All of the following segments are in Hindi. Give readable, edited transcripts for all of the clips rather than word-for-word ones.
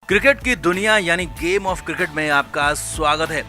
क्रिकेट की दुनिया यानी गेम ऑफ क्रिकेट में आपका स्वागत है।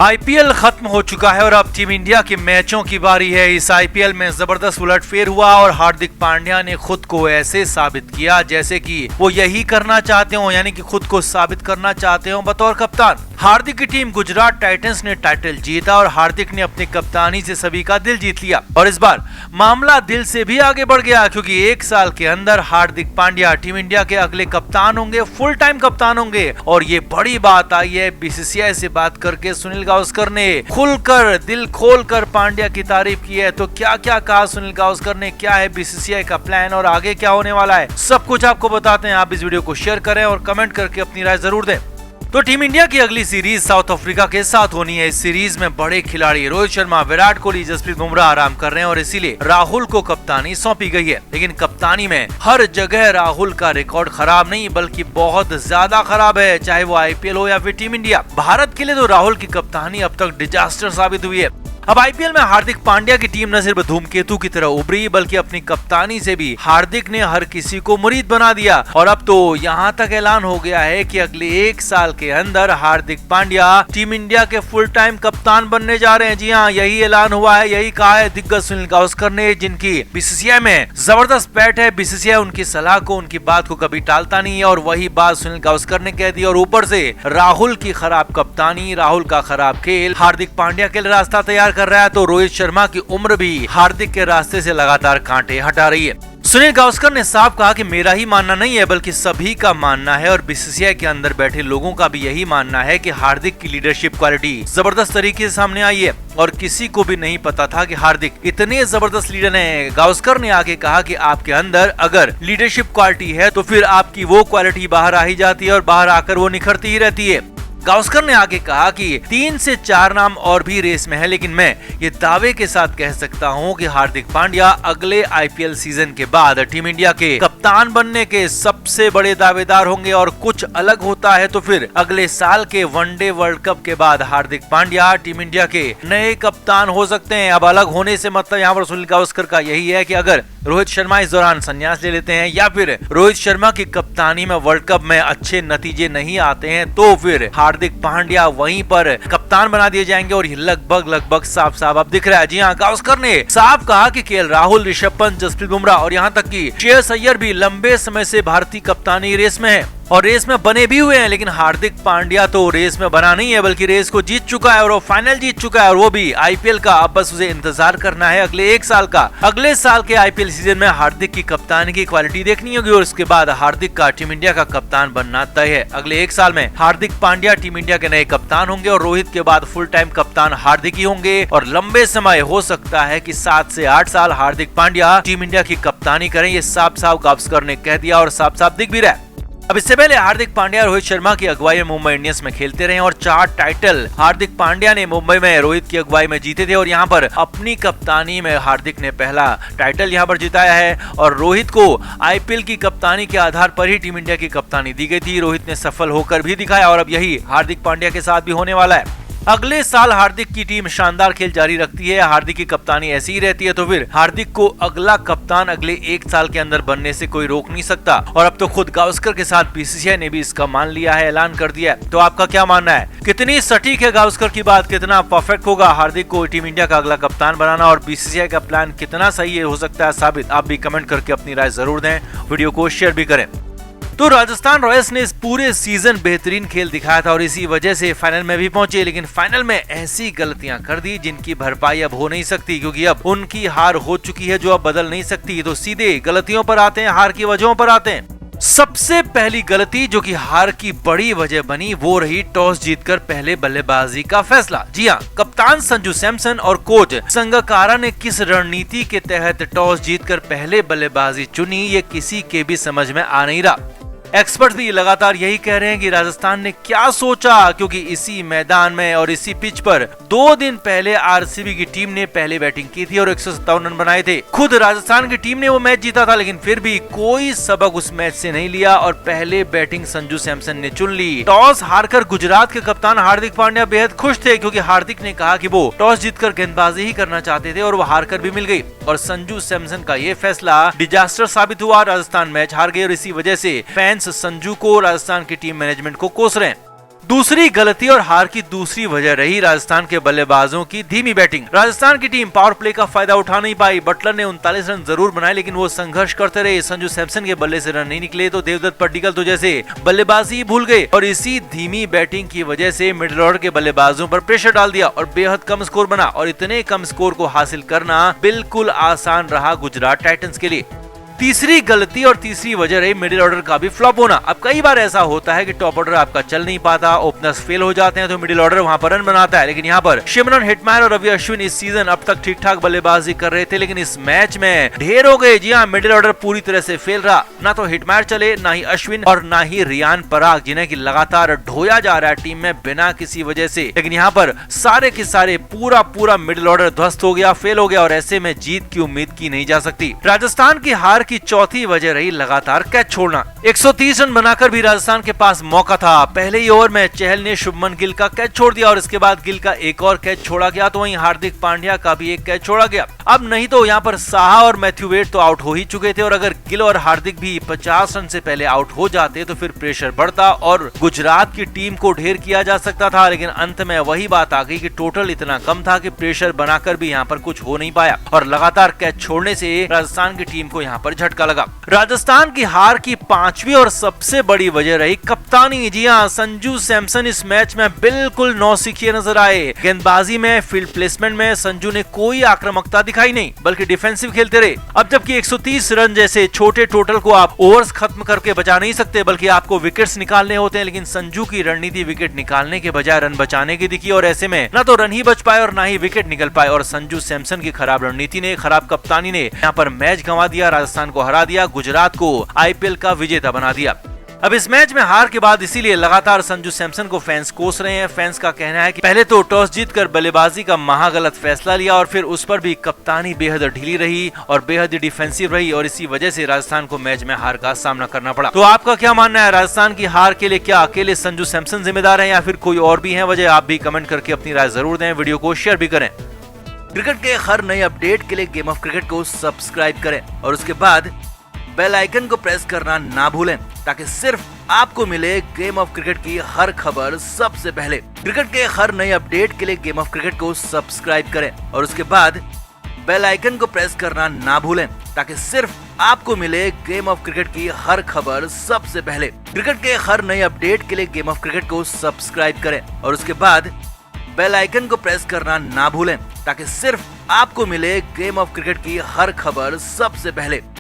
आईपीएल खत्म हो चुका है और अब टीम इंडिया के मैचों की बारी है। इस आईपीएल में जबरदस्त उलटफेर हुआ और हार्दिक पांड्या ने खुद को ऐसे साबित किया जैसे कि वो यही करना चाहते हो, यानी कि खुद को साबित करना चाहते हो बतौर कप्तान। हार्दिक की टीम गुजरात टाइटंस ने टाइटल जीता और हार्दिक ने अपनी कप्तानी से सभी का दिल जीत लिया। और इस बार मामला दिल से भी आगे बढ़ गया क्योंकि एक साल के अंदर हार्दिक पांड्या टीम इंडिया के अगले कप्तान होंगे, फुल टाइम कप्तान होंगे। और ये बड़ी बात आई है, बीसीसीआई से बात करके सुनील गावस्कर ने खुलकर दिल खोलकर पांड्या की तारीफ की है। तो क्या क्या कहा सुनील गावस्कर ने, क्या है बीसीसीआई का प्लान और आगे क्या होने वाला है, सब कुछ आपको बताते हैं। आप इस वीडियो को शेयर करें और कमेंट करके अपनी राय जरूर दें। तो टीम इंडिया की अगली सीरीज साउथ अफ्रीका के साथ होनी है। इस सीरीज में बड़े खिलाड़ी रोहित शर्मा, विराट कोहली, जसप्रीत बुमराह आराम कर रहे हैं और इसीलिए राहुल को कप्तानी सौंपी गई है। लेकिन कप्तानी में हर जगह राहुल का रिकॉर्ड खराब नहीं बल्कि बहुत ज्यादा खराब है, चाहे वो आईपीएल हो या फिर टीम इंडिया। भारत के लिए तो राहुल की कप्तानी अब तक डिजास्टर साबित हुई है। अब आईपीएल में हार्दिक पांड्या की टीम न सिर्फ धूमकेतु की तरह उभरी बल्कि अपनी कप्तानी से भी हार्दिक ने हर किसी को मुरीद बना दिया। और अब तो यहाँ तक ऐलान हो गया है कि अगले एक साल के अंदर हार्दिक पांड्या टीम इंडिया के फुल टाइम कप्तान बनने जा रहे हैं। जी हाँ, यही ऐलान हुआ है, यही कहा है दिग्गज सुनील गावस्कर ने, जिनकी बीसीसीआई में जबरदस्त बैठ है। बीसीसीआई उनकी सलाह को, उनकी बात को कभी टालता नहीं है और वही बात सुनील गावस्कर ने कह दी। और ऊपर से राहुल की खराब कप्तानी, राहुल का खराब खेल हार्दिक पांड्या के लिए रास्ता तैयार कर रहा है। तो रोहित शर्मा की उम्र भी हार्दिक के रास्ते से लगातार कांटे हटा रही है। सुनील गावस्कर ने साफ कहा कि मेरा ही मानना नहीं है बल्कि सभी का मानना है और बीसीसीआई के अंदर बैठे लोगों का भी यही मानना है कि हार्दिक की लीडरशिप क्वालिटी जबरदस्त तरीके से सामने आई है और किसी को भी नहीं पता था कि हार्दिक इतने जबरदस्त लीडर हैं। गावस्कर ने आगे कहा कि आपके अंदर अगर लीडरशिप क्वालिटी है तो फिर आपकी वो क्वालिटी बाहर आ ही जाती है और बाहर आकर वो निखरती ही रहती है। गावस्कर ने आगे कहा कि 3 से 4 नाम और भी रेस में है, लेकिन मैं ये दावे के साथ कह सकता हूं कि हार्दिक पांड्या अगले आईपीएल सीजन के बाद टीम इंडिया के कप्तान बनने के सबसे बड़े दावेदार होंगे। और कुछ अलग होता है तो फिर अगले साल के वनडे वर्ल्ड कप के बाद हार्दिक पांड्या टीम इंडिया के नए कप्तान हो सकते हैं। अब अलग होने से मतलब यहाँ पर सुनील गावस्कर का यही है कि अगर रोहित शर्मा इस दौरान संन्यास ले लेते हैं या फिर रोहित शर्मा की कप्तानी में वर्ल्ड कप में अच्छे नतीजे नहीं आते हैं तो फिर हार्दिक पांड्या वहीं पर कप्तान बना दिए जाएंगे। और ये लगभग साफ साफ अब दिख रहा है। जी हाँ, गावस्कर ने साफ कहा कि केएल राहुल, ऋषभ पंत, जसप्रीत बुमराह और यहाँ तक कि श्रेयस अय्यर भी लंबे समय से भारतीय कप्तानी रेस में है और रेस में बने भी हुए हैं। लेकिन हार्दिक पांड्या तो रेस में बना नहीं है बल्कि रेस को जीत चुका है और वो फाइनल जीत चुका है और वो भी आईपीएल का। अब बस उसे इंतजार करना है अगले एक साल का। अगले साल के आईपीएल सीजन में हार्दिक की कप्तानी की क्वालिटी देखनी होगी और उसके बाद हार्दिक का टीम इंडिया का कप्तान बनना तय है। अगले एक साल में हार्दिक पांड्या टीम इंडिया के नए कप्तान होंगे और रोहित के बाद फुल टाइम कप्तान हार्दिक ही होंगे। और लंबे समय हो सकता है कि 7 से 8 साल हार्दिक पांड्या टीम इंडिया की कप्तानी करें। ये साफ साफ गावस्कर ने कह दिया और साफ साफ दिख भी रहा है। अब इससे पहले हार्दिक पांड्या और रोहित शर्मा की अगुवाई में मुंबई इंडियंस में खेलते रहे और 4 टाइटल हार्दिक पांड्या ने मुंबई में रोहित की अगुवाई में जीते थे। और यहाँ पर अपनी कप्तानी में हार्दिक ने पहला टाइटल यहाँ पर जिताया है और रोहित को आईपीएल की कप्तानी के आधार पर ही टीम इंडिया की कप्तानी दी गई थी। रोहित ने सफल होकर भी दिखाया और अब यही हार्दिक पांड्या के साथ भी होने वाला है। अगले साल हार्दिक की टीम शानदार खेल जारी रखती है, हार्दिक की कप्तानी ऐसी ही रहती है तो फिर हार्दिक को अगला कप्तान अगले एक साल के अंदर बनने से कोई रोक नहीं सकता। और अब तो खुद गावस्कर के साथ बीसीसीआई ने भी इसका मान लिया है, ऐलान कर दिया है। तो आपका क्या मानना है, कितनी सटीक है गावस्कर की बात, कितना परफेक्ट होगा हार्दिक को टीम इंडिया का अगला कप्तान बनाना और बीसीसीआई का प्लान कितना सही है हो सकता है साबित? आप भी कमेंट करके अपनी राय जरूर दें, वीडियो को शेयर भी करें। तो राजस्थान रॉयल्स ने इस पूरे सीजन बेहतरीन खेल दिखाया था और इसी वजह से फाइनल में भी पहुंचे, लेकिन फाइनल में ऐसी गलतियां कर दी जिनकी भरपाई अब हो नहीं सकती क्योंकि अब उनकी हार हो चुकी है जो अब बदल नहीं सकती। तो सीधे गलतियों पर आते हैं, हार की वजहों पर आते हैं। सबसे पहली गलती जो कि हार की बड़ी वजह बनी वो रही टॉस जीतकर पहले बल्लेबाजी का फैसला। जी हाँ, कप्तान संजू सैमसन और कोच संगकारा ने किस रणनीति के तहत टॉस जीतकर पहले बल्लेबाजी चुनी ये किसी के भी समझ में आ नहीं रहा। एक्सपर्ट भी लगातार यही कह रहे हैं कि राजस्थान ने क्या सोचा, क्योंकि इसी मैदान में और इसी पिच पर 2 दिन पहले आरसीबी की टीम ने पहले बैटिंग की थी और 157 रन बनाए थे। खुद राजस्थान की टीम ने वो मैच जीता था, लेकिन फिर भी कोई सबक उस मैच से नहीं लिया और पहले बैटिंग संजू सैमसन ने चुन ली। टॉस हारकर गुजरात के कप्तान हार्दिक पांड्या बेहद खुश थे, क्योंकि हार्दिक ने कहा कि वो टॉस जीतकर गेंदबाजी ही करना चाहते थे और वो हारकर भी मिल गई। और संजू सैमसन का ये फैसला डिजास्टर साबित हुआ। राजस्थान मैच हार गई और इसी वजह से फैंस संजू को, राजस्थान की टीम मैनेजमेंट को कोस रहे हैं। दूसरी गलती और हार की दूसरी वजह रही राजस्थान के बल्लेबाजों की धीमी बैटिंग। राजस्थान की टीम पावर प्ले का फायदा उठा नहीं पाई। बटलर ने 39 रन जरूर बनाए, लेकिन वो संघर्ष करते रहे। संजू सैमसन के बल्ले से रन नहीं निकले तो देवदत्त पड्डीकल तो जैसे बल्लेबाजी भूल गए और इसी धीमी बैटिंग की वजह से मिडिल ऑर्डर के बल्लेबाजों पर प्रेशर डाल दिया और बेहद कम स्कोर बना। और इतने कम स्कोर को हासिल करना बिल्कुल आसान रहा गुजरात टाइटंस के लिए। तीसरी गलती और तीसरी वजह रही मिडिल ऑर्डर का भी फ्लॉप होना। अब कई बार ऐसा होता है कि टॉप ऑर्डर आपका चल नहीं पाता, ओपनर्स फेल हो जाते हैं तो मिडिल ऑर्डर वहां पर रन बनाता है। लेकिन यहाँ पर शिमरन हिटमायर और रवि अश्विन इस सीजन अब तक ठीक ठाक बल्लेबाजी कर रहे थे, लेकिन इस मैच में ढेर हो गए। जी हाँ, मिडिल ऑर्डर पूरी तरह से फेल रहा। ना तो हिटमायर चले, ना ही अश्विन और ना ही रियान पराग, जिन्हें की लगातार ढोया जा रहा है टीम में बिना किसी वजह से। लेकिन यहाँ पर सारे के सारे पूरा मिडिल ऑर्डर ध्वस्त हो गया, फेल हो गया और ऐसे में जीत की उम्मीद की नहीं जा सकती। राजस्थान की हार की चौथी वजह रही लगातार कैच छोड़ना। 130 रन बनाकर भी राजस्थान के पास मौका था। पहले ही ओवर में चहल ने शुभमन गिल का कैच छोड़ दिया और इसके बाद गिल का एक और कैच छोड़ा गया, तो वहीं हार्दिक पांड्या का भी एक कैच छोड़ा गया। अब नहीं तो यहाँ पर साहा और मैथ्यू वेड तो आउट हो ही चुके थे और अगर गिल और हार्दिक भी 50 रन से पहले आउट हो जाते तो फिर प्रेशर बढ़ता और गुजरात की टीम को ढेर किया जा सकता था। लेकिन अंत में वही बात आ गई कि टोटल इतना कम था कि प्रेशर बनाकर भी यहाँ पर कुछ हो नहीं पाया और लगातार कैच छोड़ने से राजस्थान की टीम को यहाँ पर झटका लगा। राजस्थान की हार की पांचवी और सबसे बड़ी वजह रही कप्तानी। जी हाँ, संजू सैमसन इस मैच में बिल्कुल नौसिखिए नजर आए। गेंदबाजी में, फील्ड प्लेसमेंट में संजू ने कोई आक्रामकता दिखाई नहीं, बल्कि डिफेंसिव खेलते रहे। अब जबकि 130 रन जैसे छोटे टोटल को आप ओवर्स खत्म करके बचा नहीं सकते, बल्कि आपको विकेट्स निकालने होते हैं। लेकिन संजू की रणनीति विकेट निकालने के बजाय रन बचाने की दिखी और ऐसे में ना तो रन ही बच पाए और ना ही विकेट निकल पाए। और संजू सैमसन की खराब रणनीति ने, खराब कप्तानी ने यहाँ पर मैच गंवा दिया, राजस्थान को हरा दिया, गुजरात को आईपीएल का विजेता बना दिया। अब इस मैच में हार के बाद इसीलिए लगातार संजू सैमसन को फैंस कोस रहे हैं। फैंस का कहना है कि पहले तो टॉस जीतकर बल्लेबाजी का महागलत फैसला लिया और फिर उस पर भी कप्तानी बेहद ढीली रही और बेहद डिफेंसिव रही और इसी वजह से राजस्थान को मैच में हार का सामना करना पड़ा। तो आपका क्या मानना है? राजस्थान की हार के लिए क्या अकेले संजू सैमसन जिम्मेदार है या फिर कोई और भी है वजह? आप भी कमेंट करके अपनी राय जरूर दें, वीडियो को शेयर भी करें। क्रिकेट के हर नए अपडेट के लिए गेम ऑफ क्रिकेट को सब्सक्राइब करें और उसके बाद बेल आइकन को प्रेस करना ना भूलें, ताकि सिर्फ आपको मिले गेम ऑफ क्रिकेट की हर खबर सबसे पहले। क्रिकेट के हर नए अपडेट के लिए गेम ऑफ क्रिकेट को सब्सक्राइब करें और उसके बाद बेल आइकन को प्रेस करना ना भूलें, ताकि सिर्फ आपको मिले गेम ऑफ क्रिकेट की हर खबर सबसे पहले। क्रिकेट के हर नए अपडेट के लिए गेम ऑफ क्रिकेट को सब्सक्राइब करें और उसके बाद बेल आइकन को प्रेस करना ना भूलें, ताकि सिर्फ आपको मिले गेम ऑफ क्रिकेट की हर खबर सबसे पहले।